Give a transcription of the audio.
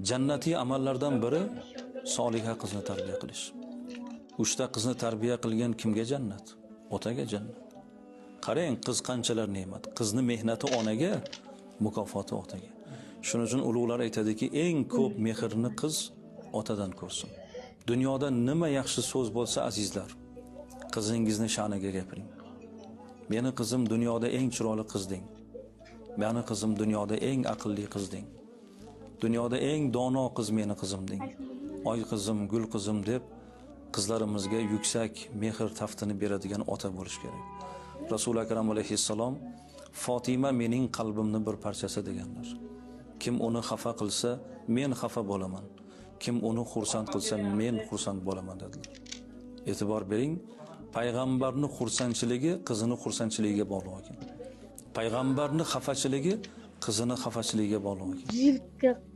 Jannatiy amallardan biri soliha qizni tarbiya qilish. 3 ta qizni tarbiya qilgan kimga jannat? Otaga jannat. Qarang, qiz qanchalar ne'mat. Qizni mehnati onaga, mukofoti otaga. Shuning uchun ulug'lar aytadiki, eng ko'p mehrni qiz otadan ko'rsin. Dunyoda nima yaxshi so'z bo'lsa, azizlar, qizingizni sha'niga gapiring. Meni qizim dunyoda eng chiroyli qiz deng. Meni qizim dunyoda eng aqlli qiz deng. Dunyoda eng dono qiz meni qizim deng. Oy qizim, gul qizim deb qizlarimizga yuksak mehr taftini beradigan ota bo'lish kerak. Rasul akram alayhissalom Fatima mening qalbimning bir parchasi deganlar. Kim uni xafa qilsa, men xafa bo'laman. Kim uni xursand qilsa, men xursand bo'laman dedilar. E'tibor bering, payg'ambarning xursandchiligi qizining xursandchiligiga bog'liq ekan. Payg'ambarning xafachiligi qizining xafachiligiga bog'liq ekan.